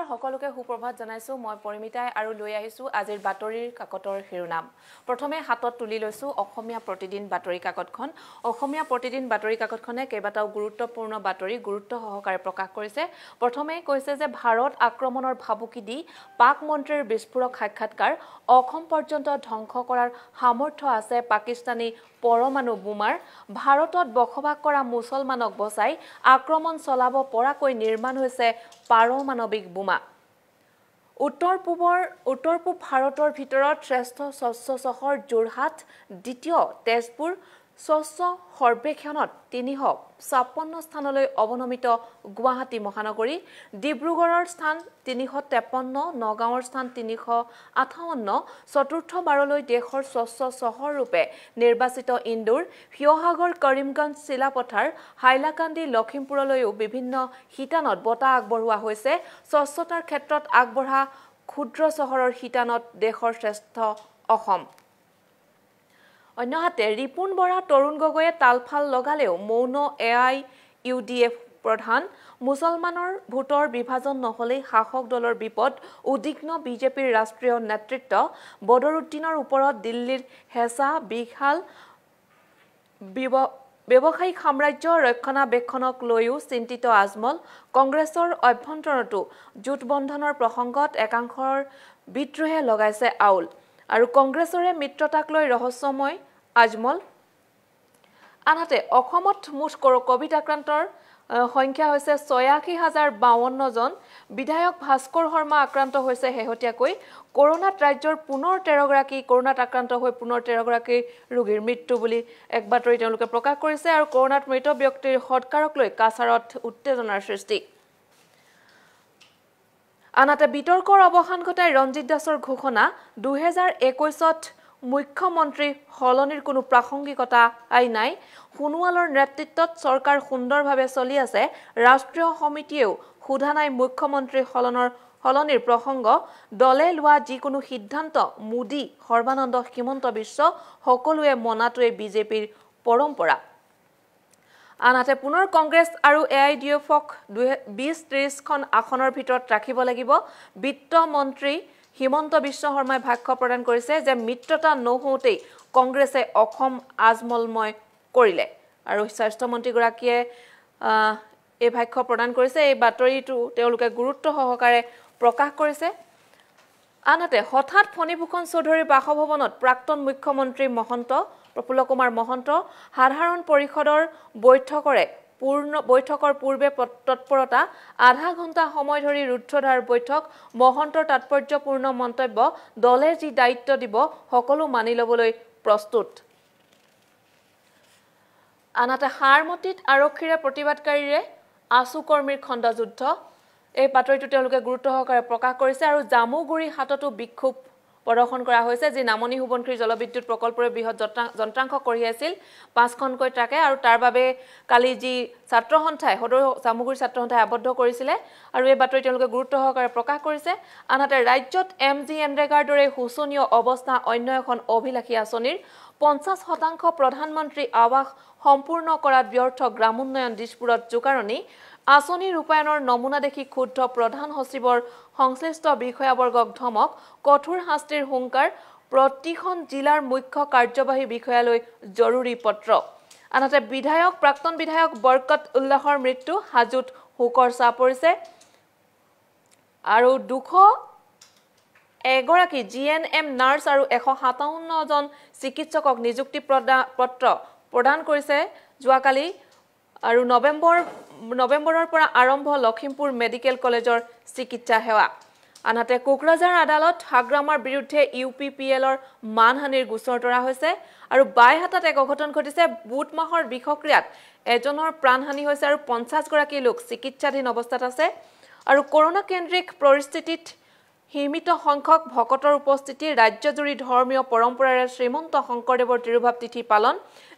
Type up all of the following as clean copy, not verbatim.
সকলোকে সুপ্ৰভাত জনাইছো মই পৰিমিতাই আৰু লৈ আহিছো আজিৰ বাতৰিৰ কাকতৰ শিৰোনাম প্ৰথমে হাতত তুলি লৈছো অসমীয়া প্ৰতিদিন বাতৰি কাকতখন অসমীয়া প্ৰতিদিন বাতৰি কাকতখনে কেইবাটাও গুৰুত্বপূৰ্ণ বাতৰি গুৰুত্ব সহকাৰে প্ৰকাশ কৰিছে প্ৰথমে কৈছে যে ভাৰত আক্ৰমণৰ ভাবুকি দি পাক মন্ত্ৰীৰ বিস্ফোৰক সাক্ষাৎকাৰ অসম পৰ্যন্ত ধ্বংস কৰাৰ সামৰ্থ্য আছে পাকিস্তানী পৰমাণু বোমাৰ ভাৰতত বসবাস কৰা মুছলমানক বচাই আক্ৰমণ চলাব পৰাকৈ নিৰ্মাণ হৈছে পাৰমাণৱিক বোমা উত্তৰ পূব ভাৰতৰ ভিতৰত শ্ৰেষ্ঠ স্বচ্ছ চহৰ যোৰহাট দ্বিতীয় তেজপুৰ স্বচ্ছ সৰ্বেক্ষণত 356 স্থানলৈ অৱনমিত গুৱাহাটী মহানগৰী ডিব্ৰুগড়ৰ স্থান 353 নগাঁৱৰ স্থান 358 চতুৰ্থবাৰলৈ দেশৰ স্বচ্ছ চহৰ ৰূপে নিৰ্বাচিত ইন্দোৰ ফিয়হাগৰ কৰিমগঞ্জ চিলাপথাৰ হাইলাকান্দি লখিমপুৰলৈও বিভিন্ন শিতানত বঁটা আগবঢ়োৱা হৈছে স্বচ্ছতাৰ ক্ষেত্ৰত আগবঢ়া ক্ষুদ্ৰ চহৰৰ শিতানত দেশৰ শ্ৰেষ্ঠ অসম অন্যহাতে ৰিপুন বৰা তৰুণ গগৈয়ে তালফাল লগালেও মৌন AIUDF প্ৰধান মুছলমানৰ ভোটৰ বিভাজন নহলে শাসক দলৰ বিপদ উদ্বিগ্ন বিজেপিৰ ৰাষ্ট্ৰীয় নেতৃত্ব বদৰুদ্দিনৰ ওপৰত দিল্লীৰ হেঁচা বিশাল ব্যৱসায়িক সাম্ৰাজ্য ৰক্ষণাবেক্ষণক লৈও চিন্তিত আজমল কংগ্ৰেছৰ অভ্যন্তৰতো জোটবন্ধনৰ প্ৰসংগত একাংশৰ বিদ্ৰোহে লগাইছে আউল আৰু কংগ্ৰেছৰে মিত্ৰতাক লৈ ৰহস্যময় আজমল আনহাতে অসমত মুঠ কোভিড আক্ৰান্তৰ সংখ্যা হৈছে ৮৬,০৫২ জন বিধায়ক ভাস্কৰ শৰ্মা আক্ৰান্ত হৈছে হেহতিয়াকৈ কৰোনাত ৰাজ্যৰ পুনৰ 13 গৰাকী কৰোনাত আক্ৰান্ত হৈ পুনৰ 13 গৰাকী ৰোগীৰ মৃত্যু বুলি এক বাতৰি তেওঁলোকে প্ৰকাশ কৰিছে আৰু কৰোনাত মৃত ব্যক্তিৰ সৎকাৰক লৈ কাছাৰত উত্তেজনাৰ সৃষ্টি আনহাতে বিতৰ্কৰ অৱসান ঘটাই ৰঞ্জিত দাসৰ ঘোষণা 2021ত মুখ্যমন্ত্ৰী হলনিৰ কোনো প্ৰাসংগিকতা নাই সোণোৱালৰ নেতৃত্বত চৰকাৰ সুন্দৰভাৱে চলি আছে ৰাষ্ট্ৰীয় সমিতিয়েও সোধা নাই মুখ্যমন্ত্ৰী হলনিৰ প্ৰসংগ দলে লোৱা যিকোনো সিদ্ধান্ত মোদী সৰ্বানন্দ হিমন্ত বিশ্ব সকলোৱে মনাটোৱে বিজেপিৰ পৰম্পৰা আনহাতে পুনৰ কংগ্ৰেছ আৰু AIUDFক 20-30খন আসনৰ ভিতৰত ৰাখিব লাগিব বিত্ত মন্ত্ৰী হিমন্ত বিশ্ব শৰ্মাই ভাষ্য প্ৰদান কৰিছে যে মিত্ৰতা নহওঁতেই কংগ্ৰেছে অসম আজমলময় কৰিলে আৰু স্বাস্থ্য মন্ত্ৰীগৰাকীয়ে এই ভাষ্য প্ৰদান কৰিছে এই বাতৰিটো তেওঁলোকে গুৰুত্ব সহকাৰে প্ৰকাশ কৰিছে আনহাতে হঠাৎ ফণীভূষণ চৌধুৰীৰ বাসভৱনত প্ৰাক্তন মুখ্যমন্ত্ৰী মহন্ত প্ৰফুল্ল কুমাৰ মহন্ত সাধাৰণ পৰিষদৰ বৈঠকৰ পূৰ্বে তৎপৰতা আধা ঘণ্টা সময় ধৰি ৰুদ্ধধাৰ বৈঠক মহন্তৰ তাৎপৰ্যপূৰ্ণ মন্তব্য দলে যি দায়িত্ব দিব সকলো মানি ল'বলৈ প্ৰস্তুত আনহাতে হাৰমতিত আৰক্ষীৰে প্ৰতিবাদকাৰীৰে আছু কৰ্মীৰ খণ্ডযুদ্ধ এই বাতৰিটো তেওঁলোকে গুৰুত্ব সহকাৰে প্ৰকাশ কৰিছে আৰু জামুগুৰি হাততো বিক্ষোভ প্ৰদৰ্শন কৰা হৈছে যে নামনি হুবনখিৰ জলবিদ্যুৎ প্ৰকল্পৰে বৃহৎ যন্ত্ৰাংশ কঢ়িয়াইছিল 5খনকৈ ট্ৰাকে আৰু তাৰ বাবে কালি যি ছাত্ৰ সন্থাই সদৌ জামুগুৰি ছাত্ৰ সন্থাই আবদ্ধ কৰিছিলে আৰু এই বাতৰি তেওঁলোকে গুৰুত্ব সহকাৰে প্ৰকাশ কৰিছে আনহাতে ৰাজ্যত MG এনৰেগাৰ দৰে শোচনীয় অৱস্থা অন্য এখন অভিলাষী আঁচনিৰ 50% প্ৰধানমন্ত্ৰী আৱাস সম্পূৰ্ণ কৰাত ব্যৰ্থ গ্ৰামোন্নয়ন দিশপুৰত জোকাৰণি আঁচনি ৰূপায়ণৰ নমুনা দেখি ক্ষুব্ধ প্ৰধান সচিবৰ সংশ্লিষ্ট বিষয়াবৰ্গক ধমক কঠোৰ শাস্তিৰ হুংকাৰ প্ৰতিখন জিলাৰ মুখ্য কাৰ্যবাহী বিষয়ালৈ জৰুৰী পত্ৰ আনহাতে প্ৰাক্তন বিধায়ক বৰকত উল্লাহৰ মৃত্যু হাজুত হুকৰ চাপ পৰিছে আৰু 201গৰাকী GNM নাৰ্ছ আৰু 157 জন চিকিৎসকক নিযুক্তি পত্ৰ প্ৰদান কৰিছে যোৱাকালি আৰু নৱেম্বৰৰ পৰা আৰম্ভ লখিমপুৰ মেডিকেল কলেজৰ চিকিৎসা সেৱা আনহাতে কোকৰাঝাৰ আদালত হাগ্ৰামাৰ বিৰুদ্ধে UPPLৰ মানহানিৰ গোচৰ তৰা হৈছে আৰু বাইহাটাত এক অঘটন ঘটিছে বুট মাহৰ বিষক্ৰিয়াত এজনৰ প্ৰাণহানি হৈছে আৰু 50 গৰাকী লোক চিকিৎসাধীন অৱস্থাত আছে আৰু কৰোনা কেন্দ্ৰিক পৰিস্থিতিত সীমিত সংখ্যক ভকতৰ উপস্থিতি ৰাজ্যজুৰি ধৰ্মীয় পৰম্পৰাৰে শ্ৰীমন্ত শংকৰদেৱৰ তিৰুভাৱ তিথি পালন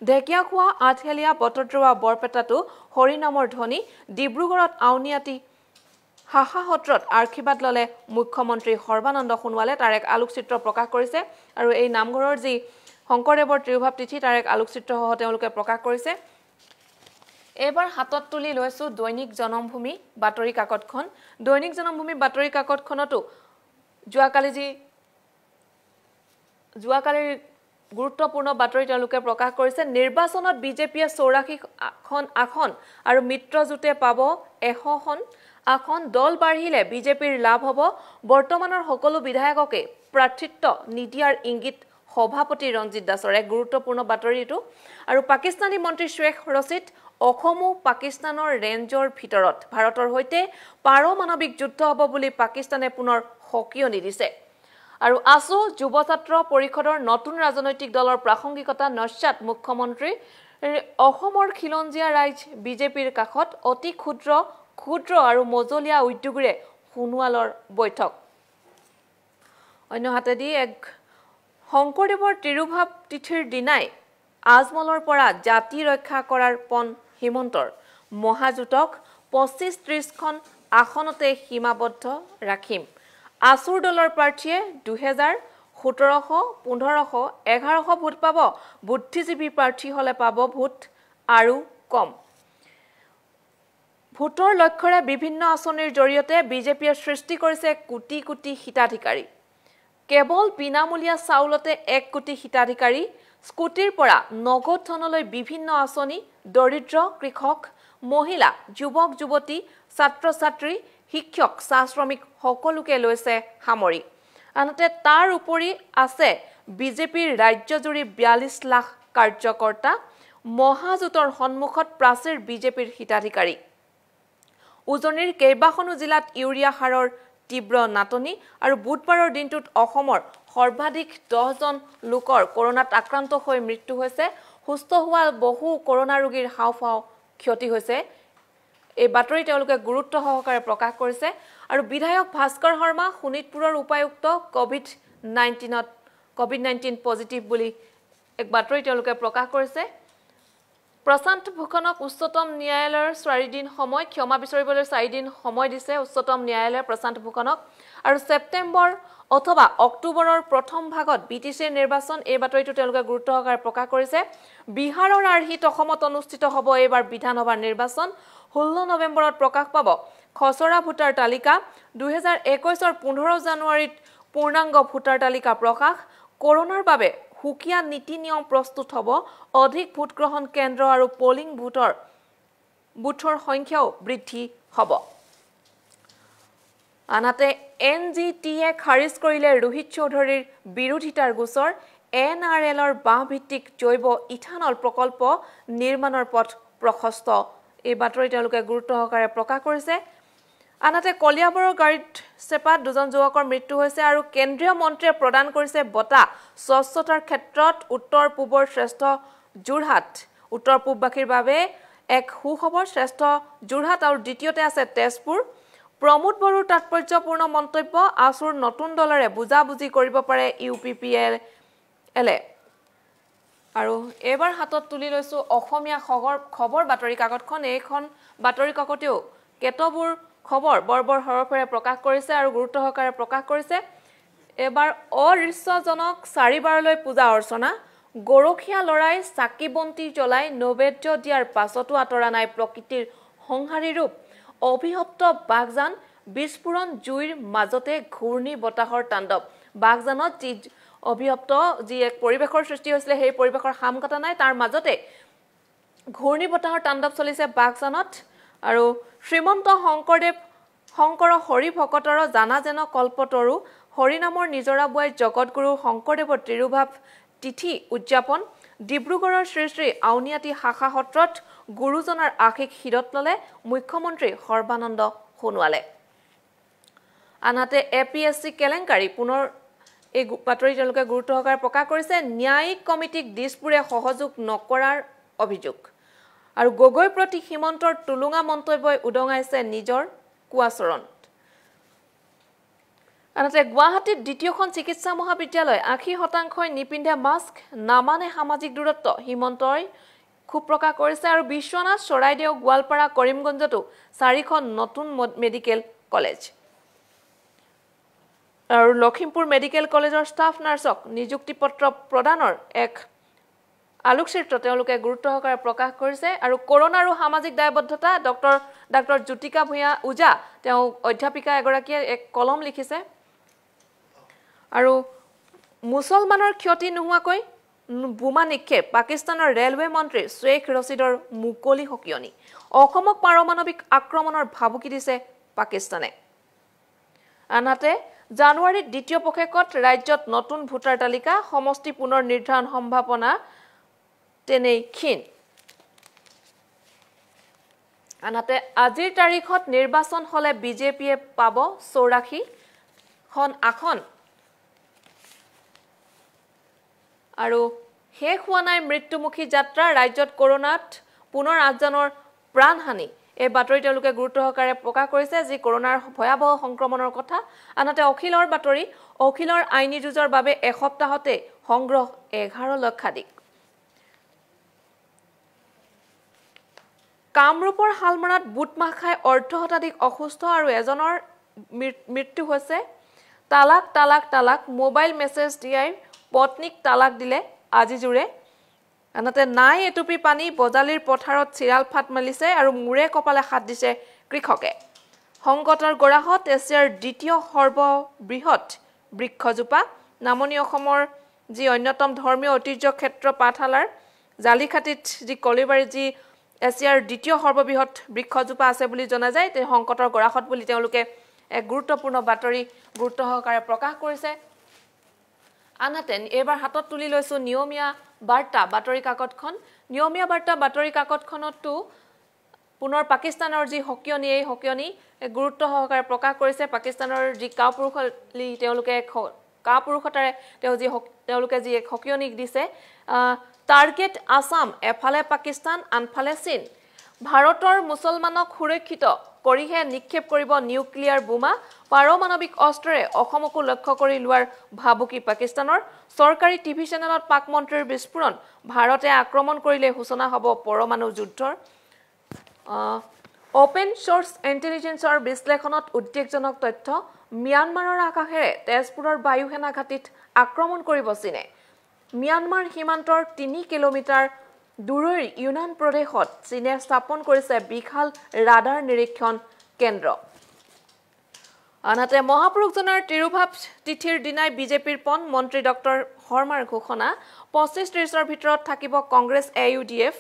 ঢেকিয়াখোৱা আঠহেলীয়া বটদ্ৰৱা বৰপেটাতো হৰিনামৰ ধ্বনি ডিব্ৰুগড়ত আউনিয়াতি হাহাসত্ৰত আশীৰ্বাদ ললে মুখ্যমন্ত্ৰী সৰ্বানন্দ সোণোৱালে তাৰ এক আলোকচিত্ৰ প্ৰকাশ কৰিছে আৰু এই নামঘৰৰ যি শংকৰদেৱৰ তিৰুভাৱ তিথি তাৰ এক আলোকচিত্ৰ সহ তেওঁলোকে প্ৰকাশ কৰিছে এবাৰ হাতত তুলি লৈছো দৈনিক জনমভূমি বাতৰি কাকতখন দৈনিক জনমভূমি বাতৰি কাকতখনতো যোৱাকালিৰ গুৰুত্বপূৰ্ণ বাতৰি তেওঁলোকে প্ৰকাশ কৰিছে নিৰ্বাচনত বিজেপিয়ে 84খন আসন আৰু মিত্ৰজোঁটে পাব 100খন আসন দল বাঢ়িলে বিজেপিৰ লাভ হ'ব বৰ্তমানৰ সকলো বিধায়ককে প্ৰাৰ্থিত্ব নিদিয়াৰ ইংগিত সভাপতি ৰঞ্জিত দাসৰ এক গুৰুত্বপূৰ্ণ বাতৰি এটো আৰু পাকিস্তানী মন্ত্ৰী শেখ ৰছিদ অসমো পাকিস্তানৰ ৰেঞ্জৰ ভিতৰত ভাৰতৰ হৈতে পাৰমাণৱিক যুদ্ধ হ'ব বুলি পাকিস্তানে পুনৰ হকিয়নি দিছে আৰু আসু যুৱ ছাত্ৰ পৰিষদৰ নতুন ৰাজনৈতিক দলৰ প্ৰাসংগিকতা নস্যাত মুখ্যমন্ত্ৰী অসমৰ খিলঞ্জীয়া ৰাইজ বিজেপিৰ কাষত অতি ক্ষুদ্ৰ আৰু মজলীয়া উদ্যোগৰে হুনুৱালৰ বৈঠক অন্যহাতেদি এক শংকৰদেৱৰ তিৰুভাৱ তিথিৰ দিনাই আজমলৰ পৰা জাতি ৰক্ষা কৰাৰ পন হিমন্তৰ মহাজোঁটক 25-30খন আসনতে সীমাবদ্ধ ৰাখিম আসুৰ দলৰ প্ৰাৰ্থীয়ে 2000 1700 1500 1100 ভোট পাব বুদ্ধিজীৱী প্ৰাৰ্থী হলে পাব ভোট আৰু কম ভোটৰ লক্ষ্যৰে বিভিন্ন আঁচনিৰ জৰিয়তে বিজেপিয়ে সৃষ্টি কৰিছে কোটি কোটি হিতাধিকাৰী কেৱল বিনামূলীয়া চাউলতে 1 কোটি হিতাধিকাৰী স্কুটিৰ পৰা নগদ ধনলৈ বিভিন্ন আঁচনি দৰিদ্ৰ কৃষক মহিলা যুৱক যুৱতী ছাত্ৰ ছাত্ৰী শিক্ষক চাহ শ্ৰমিক সকলোকে লৈছে সামৰি আনহাতে তাৰ উপৰি আছে বিজেপিৰ ৰাজ্যজুৰি 42 লাখ কাৰ্যকৰ্তা মহাজোঁটৰ সন্মুখত প্ৰাচীৰ বিজেপিৰ হিতাধিকাৰী উজনিৰ কেইবাখনো জিলাত ইউৰিয়া সাৰৰ তীব্ৰ নাটনি আৰু বুধবাৰৰ দিনটোত অসমৰ সৰ্বাধিক 10 জন লোকৰ কৰোনাত আক্ৰান্ত হৈ মৃত্যু হৈছে সুস্থ হোৱা বহু কৰোনা ৰোগীৰ হাওফাও ক্ষতি হৈছে এই বাতৰি তেওঁলোকে গুৰুত্ব সহকাৰে প্ৰকাশ কৰিছে আৰু বিধায়ক ভাস্কৰ শৰ্মা শোণিতপুৰৰ উপায়ুক্ত কোভিড-19 পজিটিভ বুলি এক বাতৰি তেওঁলোকে প্ৰকাশ কৰিছে প্ৰশান্ত ভূষণক উচ্চতম ন্যায়ালয়ৰ 4 দিন সময় ক্ষমা বিচাৰিবলৈ 4 দিন সময় দিছে উচ্চতম ন্যায়ালয়ে প্ৰশান্ত ভূষণক আৰু সেপ্টেম্বৰ অথবা অক্টোবৰৰ প্ৰথম ভাগত বিটিচিৰ নিৰ্বাচন এই বাতৰিটো তেওঁলোকে গুৰুত্ব সহকাৰে প্ৰকাশ কৰিছে বিহাৰৰ আৰ্হিত অসমত অনুষ্ঠিত হ'ব এইবাৰ বিধানসভাৰ নিৰ্বাচন 16 নৱেম্বৰত প্ৰকাশ পাব খসৰা ভোটাৰ তালিকা 2021ৰ 15 জানুৱাৰীত পূৰ্ণাংগ ভোটাৰ তালিকা প্ৰকাশ কৰোনাৰ বাবে হুকিয়া নীতি নিয়ম প্ৰস্তুত হ'ব অধিক ভোট গ্ৰহণ কেন্দ্ৰ আৰু পোলিং বুথৰ সংখ্যাও বৃদ্ধি হ'ব আনহাতে এনজিটিয়ে খাৰিজ কৰিলে ৰোহিত চৌধুৰীৰ বিৰোধিতাৰ গোচৰ এনআৰএলৰ বাঁহভিত্তিক জৈৱ ইথানল প্ৰকল্প নিৰ্মাণৰ পথ প্ৰশস্ত এই বাতৰি তেওঁলোকে গুৰুত্ব সহকাৰে প্ৰকাশ কৰিছে আনহাতে কলিয়াবৰৰ গাড়ীত চেপাত 2 জন যুৱকৰ মৃত্যু হৈছে আৰু কেন্দ্ৰীয় মন্ত্ৰীয়ে প্ৰদান কৰিছে বঁটা স্বচ্ছতাৰ ক্ষেত্ৰত উত্তৰ পূবৰ শ্ৰেষ্ঠ যোৰহাট উত্তৰ পূববাসীৰ বাবে এক সুখবৰ শ্ৰেষ্ঠ যোৰহাট আৰু দ্বিতীয়তে আছে তেজপুৰ প্ৰমোদ বড়োৰ তাৎপৰ্যপূৰ্ণ মন্তব্য আসুৰ নতুন দলৰে বুজাবুজি কৰিব পাৰে ইউপিপিএলে আৰু এবাৰ হাতত তুলি লৈছো অসমীয়া খবৰ বাতৰি কাকতখন এইখন বাতৰি কাকতেও কেতবোৰ খবৰ বৰবৰ হৰফেৰে প্ৰকাশ কৰিছে আৰু গুৰুত্ব সহকাৰে প্ৰকাশ কৰিছে এবাৰ অদৃশ্যজনক 4 বাৰলৈ পূজা অৰ্চনা গৰখীয়া লৰাই চাকি বন্তি জ্বলাই নৈবেদ্য দিয়াৰ পাছতো আতৰা নাই প্ৰকৃতিৰ সংহাৰী ৰূপ অভিশপ্ত বাগজান বিস্ফোৰণ জুইৰ মাজতে ঘূৰ্ণী বতাহৰ তাণ্ডৱ বাগজানত যি অভিশপ্ত যি এক পৰিবেশৰ সৃষ্টি হৈছিল সেই পৰিবেশৰ হাম কটা নাই তাৰ মাজতে ঘূৰ্ণী বতাহৰ তাণ্ডৱ চলিছে বাগজানত আৰু শ্ৰীমন্ত শংকৰ হৰি ভকতৰ জানা যেন কল্পতৰু হৰিনামৰ নিজৰা বুৱাই জগতগুৰু শংকৰদেৱৰ তিৰুভাৱ তিথি উদযাপন ডিব্ৰুগড়ৰ শ্ৰী শ্ৰী আউনিয়াতি শাখা সত্ৰত গুৰুজনাৰ আশীষ শিৰত ললে মুখ্যমন্ত্ৰী সৰ্বানন্দ সোণোৱালে আনহাতে এপিএছচি কেলেংকাৰী পুনৰ এই বাতৰি তেওঁলোকে গুৰুত্ব সহকাৰে প্ৰকাশ কৰিছে ন্যায়িক কমিটিক দিছপুৰে সহযোগ নকৰাৰ অভিযোগ আৰু গগৈ প্ৰতি হিমন্তৰ তুলুঙা মন্তব্যই উদঙাইছে নিজৰ কুৱাচৰণ আনহাতে গুৱাহাটীত দ্বিতীয়খন চিকিৎসা মহাবিদ্যালয় 80% নিপিন্ধে মাস্ক নামানে সামাজিক দূৰত্ব হিমন্তই খুব প্ৰকাশ কৰিছে আৰু বিশ্বনাথ চৰাইদেউ গোৱালপাৰা কৰিমগঞ্জতো 4খন নতুন মেডিকেল কলেজ আৰু লখিমপুৰ মেডিকেল কলেজৰ ষ্টাফ নাৰ্ছক নিযুক্তি পত্ৰ প্ৰদানৰ এক আলোকচিত্ৰ তেওঁলোকে গুৰুত্ব সহকাৰে প্ৰকাশ কৰিছে আৰু কৰোনা আৰু সামাজিক দায়বদ্ধতা ডাক্তৰ জ্যোতিকা ভূঞা উজা তেওঁ অধ্যাপিকা এগৰাকীয়ে এক কলম লিখিছে আৰু মুছলমানৰ ক্ষতি নোহোৱাকৈ বোমা নিক্ষেপ পাকিস্তানৰ ৰেলৱে মন্ত্ৰী শ্বেখ ৰছিদৰ মুকলি হকিয়নি অসমক পাৰমাণৱিক আক্ৰমণৰ ভাবুকি দিছে পাকিস্তানে আনহাতে জানুৱাৰীত দ্বিতীয় পক্ষেকত ৰাজ্যত নতুন ভোটাৰ তালিকা সমষ্টি পুনৰ নিৰ্ধাৰণ সম্ভাৱনা তেনেই ক্ষীণ আনহাতে আজিৰ তাৰিখত নিৰ্বাচন হলে বিজেপিয়ে পাব 84 খন আসন আৰু শেষ হোৱা নাই মৃত্যুমুখী যাত্ৰা ৰাজ্যত কৰোনাত পুনৰ 8 জনৰ প্ৰাণহানি এই বাতৰি তেওঁলোকে গুৰুত্ব সহকাৰে প্ৰকাশ কৰিছে যি কৰোনাৰ ভয়াবহ সংক্ৰমণৰ কথা আনহাতে অখিলৰ বাতৰি অখিলৰ আইনী যুঁজৰ বাবে এসপ্তাহতে সংগ্ৰহ 11 লক্ষাধিক কামৰূপৰ হালমৰাত বুটমাহ খাই অৰ্ধশতাধিক অসুস্থ আৰু এজনৰ মৃত্যু হৈছে তালাক মোবাইল মেছেজ দিয়াই পত্নীক তালাক দিলে আজি জুৰে আনহাতে নাই এটুপি পানী বজালিৰ পথাৰত চিৰাল ফাট মেলিছে আৰু মুৰে কপালে হাত দিছে কৃষকে সংকটৰ গৰাহত এছিয়াৰ দ্বিতীয় সৰ্ববৃহৎ বৃক্ষজোপা নামনি অসমৰ যি অন্যতম ধৰ্মীয় ঐতিহ্য ক্ষেত্ৰ পাঠশালাৰ জালিখাটিত যি কলিবাৰী যি এছিয়াৰ দ্বিতীয় সৰ্ববৃহৎ বৃক্ষজোপা আছে বুলি জনা যায় তে সংকটৰ গৰাহত বুলি তেওঁলোকে এক গুৰুত্বপূৰ্ণ বাতৰি গুৰুত্ব সহকাৰে প্ৰকাশ কৰিছে আনহাতে এবাৰ হাতত তুলি লৈছো নিয়মীয়া বাৰ্তা বাতৰি কাকতখন নিয়মীয়া বাৰ্তা বাতৰি কাকতখনতো পুনৰ পাকিস্তানৰ যি হকিয়নি এই হকিয়নি গুৰুত্ব সহকাৰে প্ৰকাশ কৰিছে পাকিস্তানৰ যি কাপুৰুষলি তেওঁলোকে কাপুৰুষতাৰে তেওঁলোকে যি এক হকিয়নি দিছে টাৰ্গেট আসাম এফালে পাকিস্তান আনফালে চীন ভাৰতৰ মুছলমানক সুৰক্ষিত কৰিহে নিক্ষেপ কৰিব নিউক্লিয়াৰ বোমা পাৰমাণৱিক অস্ত্ৰৰে অসমকো লক্ষ্য কৰি লোৱাৰ ভাবুকি পাকিস্তানৰ চৰকাৰী টিভি চেনেলত পাক মন্ত্ৰীৰ বিস্ফোৰণ ভাৰতে আক্ৰমণ কৰিলে সূচনা হ'ব পৰমাণু যুদ্ধৰ ওপেন সোৰ্স ইন্টেলিজেন্সৰ বিশ্লেষণত উদ্বেগজনক তথ্য মিয়ানমাৰৰ আকাশেৰে তেজপুৰৰ বায়ুসেনা ঘাটিত আক্ৰমণ কৰিব চীনে মিয়ানমাৰ সীমান্তৰ 3 কিলোমিটাৰ দূৰৰ ইউনান প্ৰদেশত চীনে স্থাপন কৰিছে বিশাল ৰাডাৰ নিৰীক্ষণ কেন্দ্ৰ আনহাতে মহাপুৰুষজনৰ তিৰুভাৱ তিথিৰ দিনাই বিজেপিৰ পন মন্ত্ৰী ডক্টৰ শৰ্মাৰ ঘোষণা 25-30ৰ ভিতৰত থাকিব কংগ্ৰেছ AUDF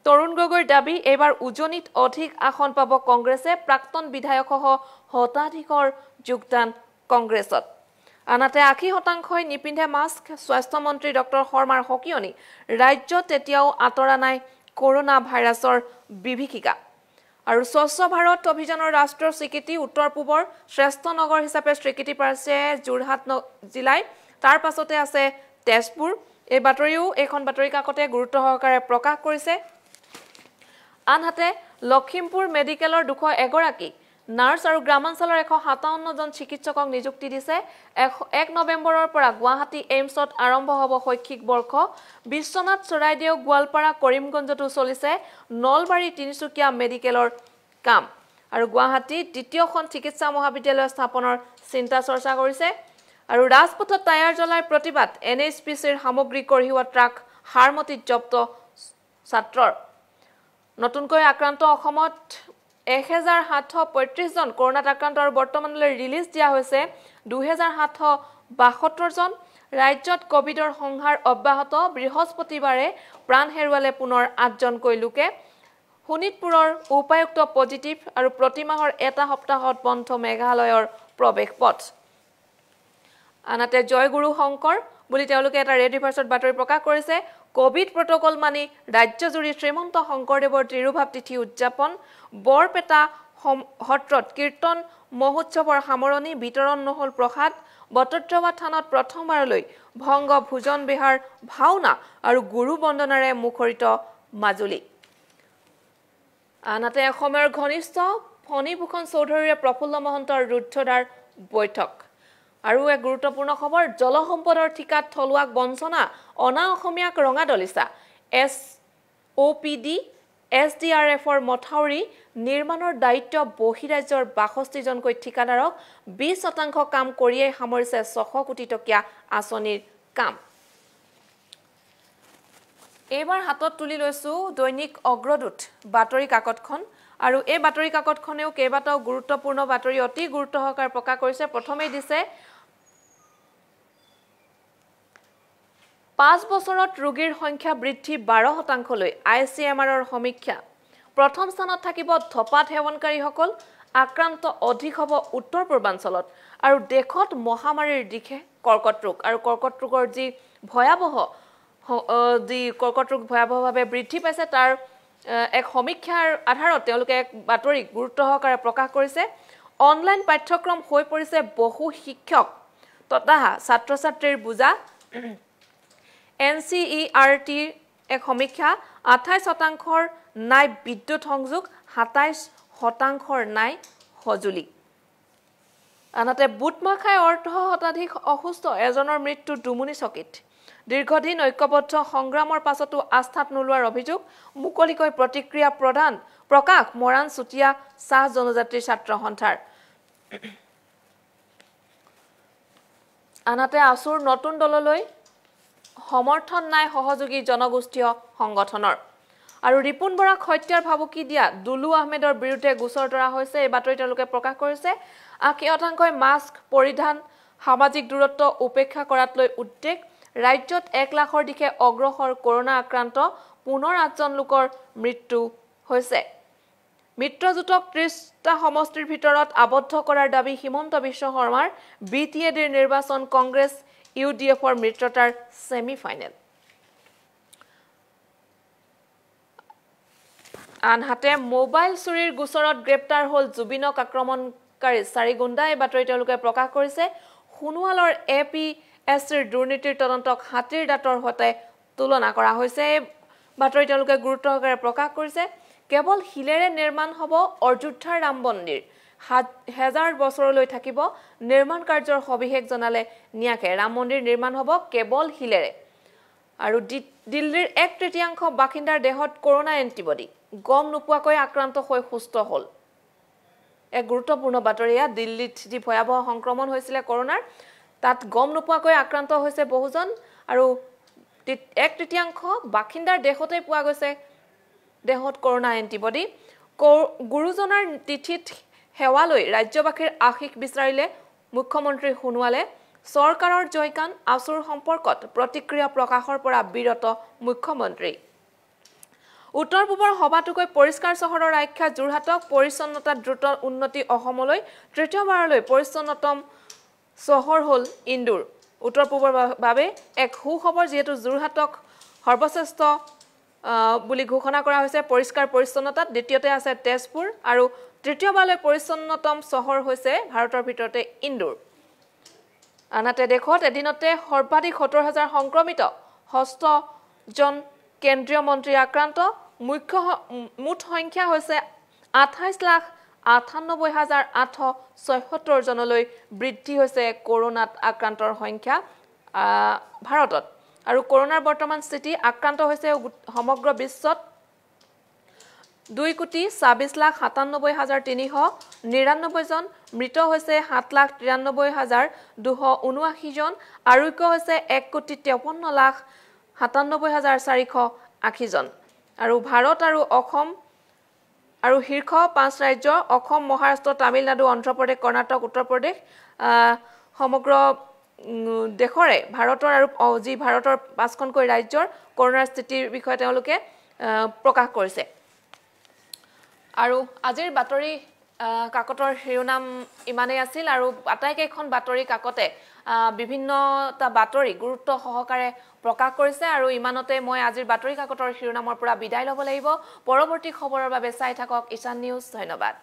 তৰুণ গগৈৰ দাবী এবাৰ উজনিত অধিক আসন পাব কংগ্ৰেছে প্ৰাক্তন বিধায়কসহ শতাধিকৰ যোগদান কংগ্ৰেছত আনহাতে 80% নিপিন্ধে মাস্ক স্বাস্থ্য মন্ত্ৰী ডক্টৰ শৰ্মাৰ হকিয়নি ৰাজ্যত এতিয়াও আতৰা নাই কৰোনা ভাইৰাছৰ বিভীষিকা আৰু স্বচ্ছ ভাৰত অভিযানৰ ৰাষ্ট্ৰীয় স্বীকৃতি উত্তৰ পূবৰ শ্ৰেষ্ঠ নগৰ হিচাপে স্বীকৃতি পাইছে যোৰহাট জিলাই তাৰ পাছতে আছে তেজপুৰ এই বাতৰিও এখন বাতৰি কাকতে গুৰুত্ব সহকাৰে প্ৰকাশ কৰিছে আনহাতে লখিমপুৰ মেডিকেলৰ 201 নাৰ্ছ আৰু গ্ৰামাঞ্চলৰ 157 জন চিকিৎসকক নিযুক্তি দিছে 1 নৱেম্বৰৰ পৰা গুৱাহাটী এইমছত আৰম্ভ হ'ব শৈক্ষিক বৰ্ষ বিশ্বনাথ চৰাইদেউ গোৱালপাৰা কৰিমগঞ্জতো চলিছে নলবাৰী তিনিচুকীয়া মেডিকেলৰ কাম আৰু গুৱাহাটী দ্বিতীয়খন চিকিৎসা মহাবিদ্যালয় স্থাপনৰ চিন্তা চৰ্চা কৰিছে আৰু ৰাজপথত টায়াৰ জ্বলাই প্ৰতিবাদ NHPCৰ সামগ্ৰী কঢ়িওৱা ট্ৰাক হাৰমতিত জব্দ ছাত্ৰৰ নতুনকৈ আক্ৰান্ত অসমত 1735 জন কৰোনাত আক্ৰান্ত আৰু বৰ্তমানলৈ ৰিলিজ দিয়া হৈছে 2772 জন ৰাজ্যত কোভিডৰ সংহাৰ অব্যাহত বৃহস্পতিবাৰে প্ৰাণ হেৰুৱালে পুনৰ 8 জনকৈ লোকে শোণিতপুৰৰ উপায়ুক্ত পজিটিভ আৰু প্ৰতিমাহৰ এটা সপ্তাহত বন্ধ মেঘালয়ৰ প্ৰৱেশ পথ আনহাতে জয়গুৰু শংকৰ বুলি তেওঁলোকে এটা ৰেড ৰিভাৰ্ছত বাতৰি প্ৰকাশ কৰিছে কোভিড প্ৰটোকল মানি ৰাজ্যজুৰি শ্ৰীমন্ত শংকৰদেৱৰ তিৰুভাৱ তিথি উদযাপন বৰপেটা সত্ৰত কীৰ্তন মহোৎসৱৰ সামৰণি বিতৰণ নহল প্ৰসাদ বটদ্ৰৱা থানত প্ৰথমবাৰলৈ ভংগ ভোজন বিহাৰ ভাওনা আৰু গুৰু বন্দনাৰে মুখৰিত মাজুলী আনহাতে অসমৰ ঘনিষ্ঠ ফণীভূষণ চৌধুৰীৰে প্ৰফুল্ল মহন্তৰ ৰুদ্ধদ্বাৰ বৈঠক আৰু এক গুৰুত্বপূৰ্ণ খবৰ জলসম্পদৰ ঠিকাত থলুৱাক বঞ্চনা অনা অসমীয়াক ৰঙা দলিচা SOPD SDRFৰ মথাউৰি নিৰ্মাণৰ দায়িত্ব বহিৰাজ্যৰ 62 জনকৈ ঠিকাদাৰক 20% কাম কৰিয়েই সামৰিছে 600 কোটি টকীয়া আঁচনিৰ কাম এইবাৰ হাতত তুলি লৈছো দৈনিক অগ্ৰদূত বাতৰি কাকতখন আৰু এই বাতৰি কাকতখনেও কেইবাটাও গুৰুত্বপূৰ্ণ বাতৰি অতি গুৰুত্ব সহকাৰে প্ৰকাশ কৰিছে প্ৰথমেই দিছে 5 বছৰত ৰোগীৰ সংখ্যা বৃদ্ধি 12% লৈ ICMRৰ সমীক্ষা প্ৰথম স্থানত থাকিব ধপাত সেৱনকাৰীসকল আক্ৰান্ত অধিক হ'ব উত্তৰ পূৰ্বাঞ্চলত আৰু দেশত মহামাৰীৰ দিশে কৰ্কট ৰোগ আৰু কৰ্কট ৰোগৰ যি ভয়াবহ কৰ্কট ৰোগ ভয়াবহভাৱে বৃদ্ধি পাইছে তাৰ এক সমীক্ষাৰ আধাৰত তেওঁলোকে এক বাতৰি গুৰুত্ব সহকাৰে প্ৰকাশ কৰিছে অনলাইন পাঠ্যক্ৰম হৈ পৰিছে বহু শিক্ষক তথা ছাত্ৰ-ছাত্ৰীৰ বুজা NCERT এক সমীক্ষা 28% নাই বিদ্যুৎ সংযোগ 27% নাই সজুলি আনহাতে বুটমাহ খাই অৰ্ধশতাধিক অসুস্থ এজনৰ মৃত্যু দুমুনি চকিত দীৰ্ঘদিন ঐক্যবদ্ধ সংগ্ৰামৰ পাছতো আস্থাত নোলোৱাৰ অভিযোগ মুকলিকৈ প্ৰতিক্ৰিয়া প্ৰকাশ মৰাণ চুতীয়া চাহ জনজাতিৰ ছাত্ৰ সন্থাৰ আনহাতে আসুৰ নতুন দললৈ সমৰ্থন নাই সহযোগী জনগোষ্ঠীয় সংগঠনৰ আৰু ৰিপুন বৰাক হত্যাৰ ভাবুকি দিয়া দুলু আহমেদৰ বিৰুদ্ধে গোচৰ ধৰা হৈছে এই বাতৰি তেওঁলোকে প্ৰকাশ কৰিছে 80% মাস্ক পৰিধান সামাজিক দূৰত্ব উপেক্ষা কৰাত লৈ উদ্বেগ ৰাজ্যত 1 লাখৰ দিশে অগ্ৰসৰ কৰোনা আক্ৰান্ত পুনৰ 8জন লোকৰ মৃত্যু হৈছে মিত্ৰজোঁটক 30টা সমষ্টিৰ ভিতৰত আবদ্ধ কৰাৰ দাবী হিমন্ত বিশ্ব শৰ্মাৰ BTADৰ নিৰ্বাচন কংগ্ৰেছ UDFৰ মিত্ৰতাৰ সেমিফাইনেল আনহাতে মোবাইল চুৰিৰ গোচৰত গ্ৰেপ্তাৰ হ'ল জুবিনক আক্ৰমণকাৰী 4 গুণ্ডা এই বাতৰি তেওঁলোকে প্ৰকাশ কৰিছে খুনুৱালৰ APSCৰ দুৰ্নীতিৰ তদন্তক হাতীৰ দাঁতৰ সৈতে তুলনা কৰা হৈছে বাতৰি তেওঁলোকে গুৰুত্ব সহকাৰে প্ৰকাশ কৰিছে কেৱল হিলেৰে নিৰ্মাণ হ'ব অযোধ্যাৰ ৰাম মন্দিৰ হাজাৰ বছৰলৈ থাকিব নিৰ্মাণ কাৰ্যৰ সবিশেষ জনালে নিয়াকে ৰাম মন্দিৰ নিৰ্মাণ হ'ব কেৱল হিলেৰে আৰু দিল্লীৰ 1/3 বাসিন্দাৰ দেহত কৰোনা এন্টিবডি গম নোপোৱাকৈ আক্ৰান্ত হৈ সুস্থ হ'ল এক গুৰুত্বপূৰ্ণ বাতৰিয়া দিল্লীত যি ভয়াবহ সংক্ৰমণ হৈছিল কৰোনাৰ তাত গম নোপোৱাকৈ আক্ৰান্ত হৈছে বহুজন আৰু 1/3 বাসিন্দাৰ দেহতে পোৱা গৈছে দেহত কৰোনা এন্টিবডি গুৰুজনাৰ তিথিত হেৱালৈ ৰাজ্যবাসীৰ আশীষ বিচাৰিলে মুখ্যমন্ত্ৰী সোণোৱালে চৰকাৰৰ জয়কান আসুৰ সম্পৰ্কত প্ৰতিক্ৰিয়া প্ৰকাশৰ পৰা বিৰত মুখ্যমন্ত্ৰী উত্তৰ পূবৰ সবাতোকৈ পৰিষ্কাৰ চহৰৰ আখ্যা যোৰহাটক পৰিচ্ছন্নতা দ্ৰুত উন্নতি অসমলৈ তৃতীয়বাৰলৈ পৰিচ্ছন্নতম চহৰ হ'ল ইন্দুৰ উত্তৰ পূবৰ বাবে এক সুখবৰ যেহেতু যোৰহাটক সৰ্বশ্ৰেষ্ঠ বুলি ঘোষণা কৰা হৈছে পৰিষ্কাৰ পৰিচ্ছন্নতাত দ্বিতীয়তে আছে তেজপুৰ আৰু তৃতীয়বাৰলৈ পৰিচ্ছন্নতম চহৰ হৈছে ভাৰতৰ ভিতৰতে ইন্দুৰ আনহাতে দেশত এদিনতে সৰ্বাধিক 70,000 সংক্ৰমিত 6জন কেন্দ্ৰীয় মন্ত্ৰী আক্ৰান্ত মুঠ সংখ্যা হৈছে 28,98,876 জনলৈ বৃদ্ধি হৈছে কৰোনাত আক্ৰান্তৰ সংখ্যা ভাৰতত আৰু কৰোনাৰ বৰ্তমান স্থিতি আক্ৰান্ত হৈছে সমগ্ৰ বিশ্বত 2,26,97,399 জন মৃত হৈছে 7,93,279 জন আৰোগ্য হৈছে 1,53,97,480 জন আৰু ভাৰত আৰু অসম আৰু শীৰ্ষ 5 ৰাজ্য অসম মহাৰাষ্ট্ৰ তামিলনাডু অন্ধ্ৰপ্ৰদেশ কৰ্ণাটক উত্তৰ প্ৰদেশ সমগ্ৰ দেশৰে ভাৰতৰ আৰু যি ভাৰতৰ 5খনকৈ ৰাজ্যৰ কৰোনাৰ স্থিতিৰ বিষয়ে তেওঁলোকে প্ৰকাশ কৰিছে আৰু আজিৰ বাতৰি কাকতৰ শিৰোনাম ইমানেই আছিল আৰু আটাইকেইখন বাতৰি কাকতে বিভিন্নটা বাতৰি গুৰুত্ব সহকাৰে প্ৰকাশ কৰিছে আৰু ইমানতে মই আজিৰ বাতৰি কাকতৰ শিৰোনামৰ পৰা বিদায় ল'ব লাগিব পৰৱৰ্তী খবৰৰ বাবে চাই থাকক ঈশান নিউজ ধন্যবাদ